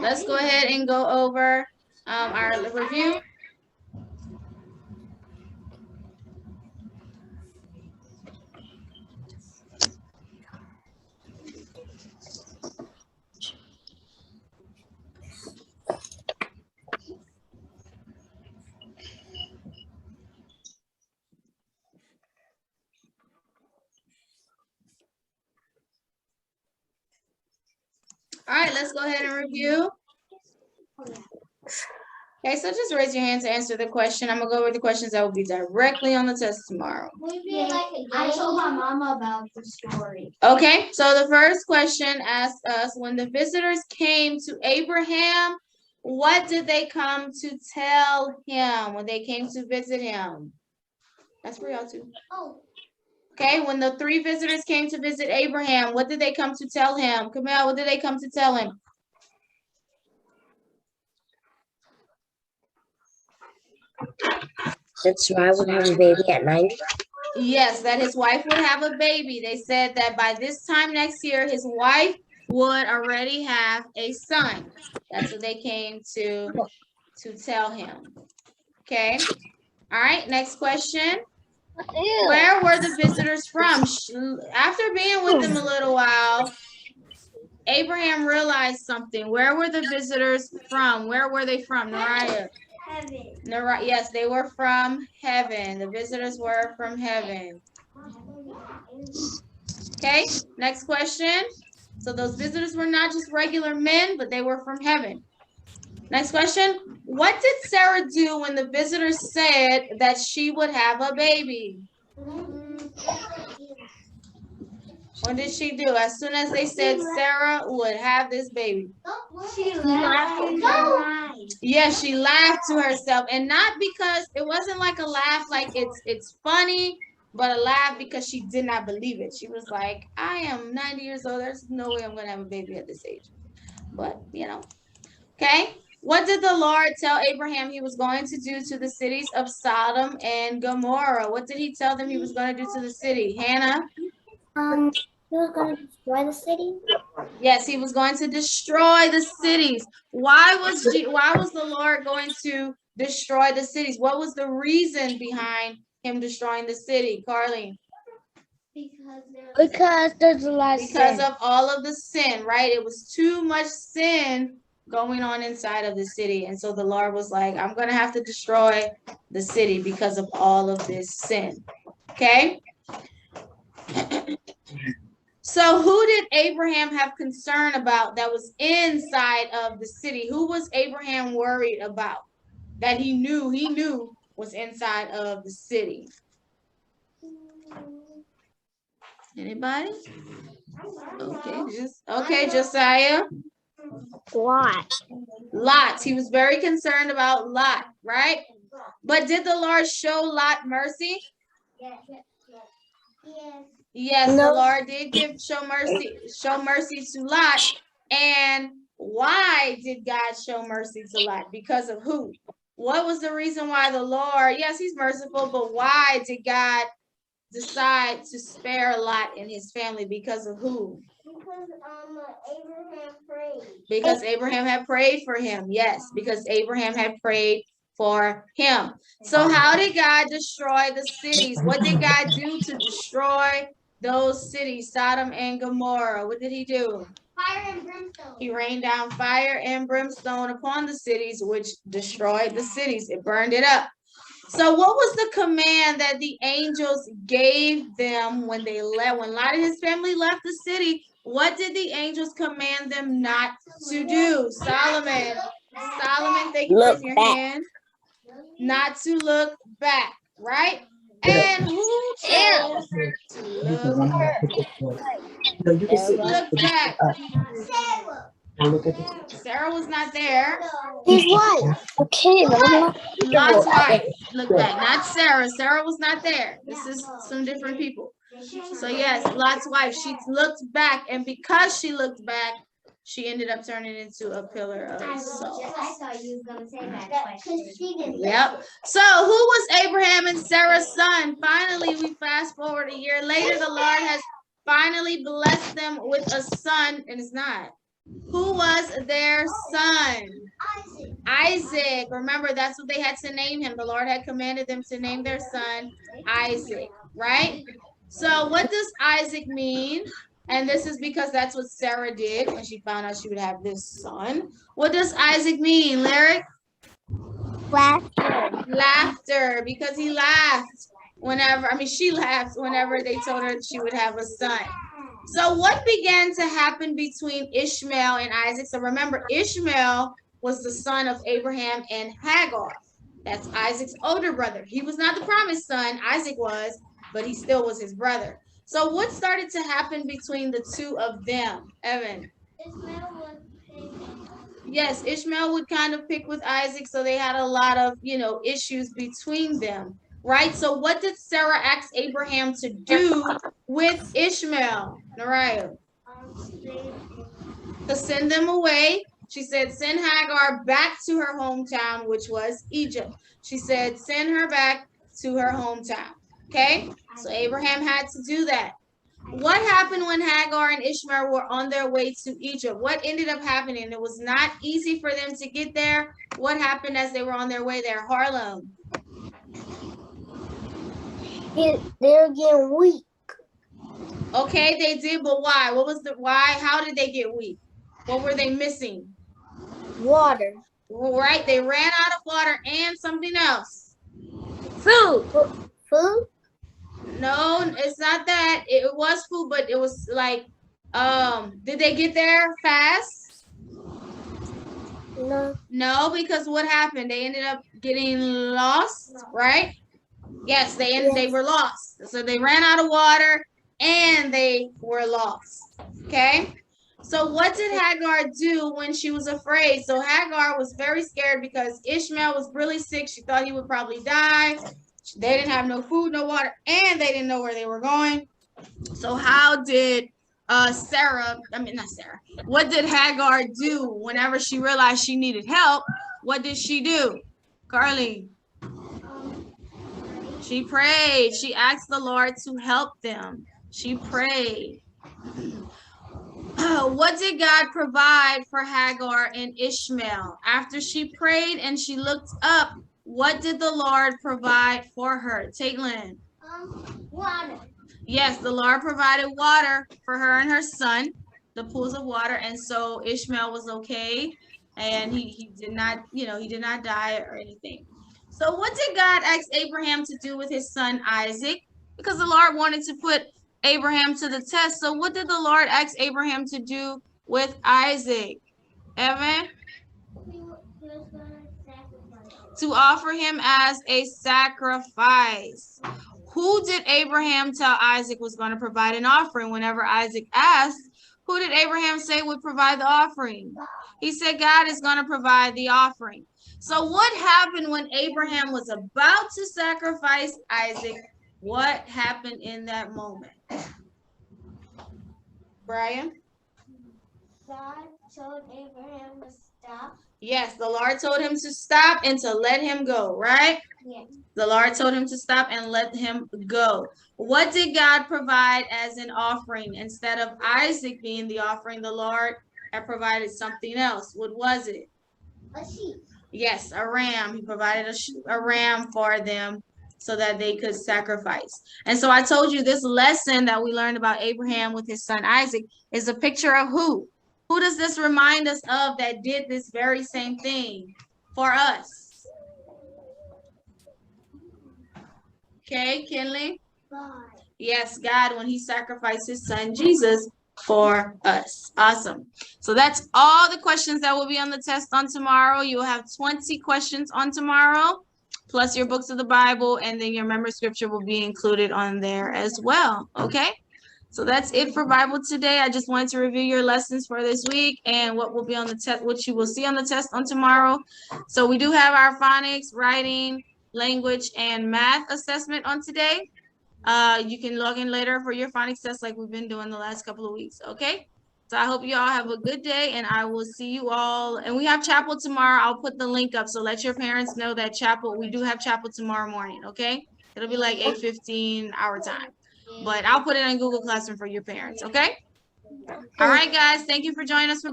let's go ahead and go over our review. All right, let's go ahead and review. Okay, so just raise your hand to answer the question. I'm gonna go over the questions that will be directly on the test tomorrow. I told my mama about the story. Okay, so the first question asked us, when the visitors came to Abraham, what did they come to tell him when they came to visit him? That's for y'all too. Oh. Okay, when the 3 visitors came to visit Abraham, what did they come to tell him? Camille, what did they come to tell him? That Sarai would have a baby at 90? Yes, that his wife would have a baby. They said that by this time next year, his wife would already have a son. That's what they came to tell him. Okay. All right, next question. Where were the visitors from? After being with them a little while, Abraham realized something. Where were the visitors from? Where were they from, Nariah? Heaven. Yes, they were from heaven. The visitors were from heaven. Okay, next question. So those visitors were not just regular men, but they were from heaven. Next question. What did Sarah do when the visitors said that she would have a baby? What did she do? As soon as they said Sarah would have this baby. She laughed. Yes, she laughed to herself, and not because it wasn't like a laugh like it's funny, but a laugh because she did not believe it. She was like, I am 90 years old. There's no way I'm going to have a baby at this age. But, you know. Okay. What did the Lord tell Abraham he was going to do to the cities of Sodom and Gomorrah? What did he tell them he was going to do to the city? Hannah? He was going to destroy the city? Yes, he was going to destroy the cities. Why was the Lord going to destroy the cities? What was the reason behind him destroying the city, Carly? Because there's a lot of sin. Because of all of the sin, right? It was too much sin going on inside of the city. And so the Lord was like, I'm going to have to destroy the city because of all of this sin. Okay? So who did Abraham have concern about that was inside of the city? Who was Abraham worried about that he knew was inside of the city? Anybody? Okay, Josiah. Lot. He was very concerned about Lot, right? But did the Lord show Lot mercy? Yes, the Lord did show mercy to Lot. And why did God show mercy to Lot? Because of who? What was the reason why the Lord, yes, he's merciful, but why did God decide to spare Lot and his family? Because of who? Abraham prayed. Because Abraham had prayed for him. Yes, because Abraham had prayed for him. So how did God destroy the cities? What did God do to destroy those cities, Sodom and Gomorrah? What did he do? Fire and brimstone. He rained down fire and brimstone upon the cities, which destroyed the cities. It burned it up. So what was the command that the angels gave them when they left? When Lot and his family left the city, what did the angels command them not to do? Solomon, thank you for your hand. Not to look back, right? And who chose to look back? Sarah was not there. His wife. Okay, Lot's wife. Look back. Not Sarah. Sarah was not there. This is some different people. So yes, Lot's wife. She looked back, and because she looked back, she ended up turning into a pillar of salt. I thought you were going to say that question. Yep. So who was Abraham and Sarah's son? Finally, we fast forward a year later. The Lord has finally blessed them with a son, and it's not. Who was their son? Isaac. Isaac. Remember, that's what they had to name him. The Lord had commanded them to name their son Isaac, right? So what does Isaac mean? And this is because that's what Sarah did when she found out she would have this son. What does Isaac mean, Lyric? Laughter. Laughter, because he laughed whenever, she laughed whenever they told her she would have a son. So what began to happen between Ishmael and Isaac? So remember, Ishmael was the son of Abraham and Hagar. That's Isaac's older brother. He was not the promised son, Isaac was, but he still was his brother. So what started to happen between the two of them, Evan? Ishmael would pick. Yes, Ishmael would kind of pick with Isaac, so they had a lot of, issues between them, right? So what did Sarah ask Abraham to do with Ishmael, Nariah? To send them away. She said, send Hagar back to her hometown, which was Egypt. She said, send her back to her hometown, okay? So Abraham had to do that. What happened when Hagar and Ishmael were on their way to Egypt? What ended up happening? It was not easy for them to get there. What happened as they were on their way there? Harlem. They're getting weak. Okay, they did, but why? Why? How did they get weak? What were they missing? Water. Right, they ran out of water and something else. Food. Food? No, it's not that. It was food, but it was like, did they get there fast? No. No, because what happened? They ended up getting lost, right? Yes, they were lost. So they ran out of water and they were lost. Okay? So what did Hagar do when she was afraid? So Hagar was very scared because Ishmael was really sick. She thought he would probably die. They didn't have no food, no water, and they didn't know where they were going. So how did not Sarah, what did Hagar do whenever she realized she needed help? What did she do? Carly? She prayed. She asked the Lord to help them. She prayed. What did God provide for Hagar and Ishmael? After she prayed and she looked up, what did the Lord provide for her? Taitlin. Water. Yes, the Lord provided water for her and her son, the pools of water, and so Ishmael was okay, and he did not, he did not die or anything. So what did God ask Abraham to do with his son Isaac? Because the Lord wanted to put Abraham to the test. So what did the Lord ask Abraham to do with Isaac? Evan? He was going to sacrifice. To offer him as a sacrifice. Who did Abraham tell Isaac was going to provide an offering? Whenever Isaac asked, who did Abraham say would provide the offering? He said God is going to provide the offering. So what happened when Abraham was about to sacrifice Isaac? What happened in that moment? Brian? God told Abraham to stop. Yes, the Lord told him to stop and to let him go, right? Yes. The Lord told him to stop and let him go. What did God provide as an offering? Instead of Isaac being the offering, the Lord had provided something else. What was it? A sheep. Yes, a ram. He provided a ram for them so that they could sacrifice. And so I told you this lesson that we learned about Abraham with his son Isaac is a picture of who? Who does this remind us of that did this very same thing for us? Okay, Kinley? God. Yes, God, when he sacrificed his son Jesus for us. Awesome. So that's all the questions that will be on the test on tomorrow. You will have 20 questions on tomorrow, plus your books of the Bible, and then your memory scripture will be included on there as well. Okay? So that's it for Bible today. I just wanted to review your lessons for this week and what will be on the test, what you will see on the test on tomorrow. So we do have our phonics, writing, language, and math assessment on today. You can log in later for your phonics test like we've been doing the last couple of weeks, okay? So I hope you all have a good day, and I will see you all. And we have chapel tomorrow. I'll put the link up, so let your parents know that we do have chapel tomorrow morning, okay? It'll be like 8:15 our time. But I'll put it in Google Classroom for your parents, okay? All right, guys. Thank you for joining us for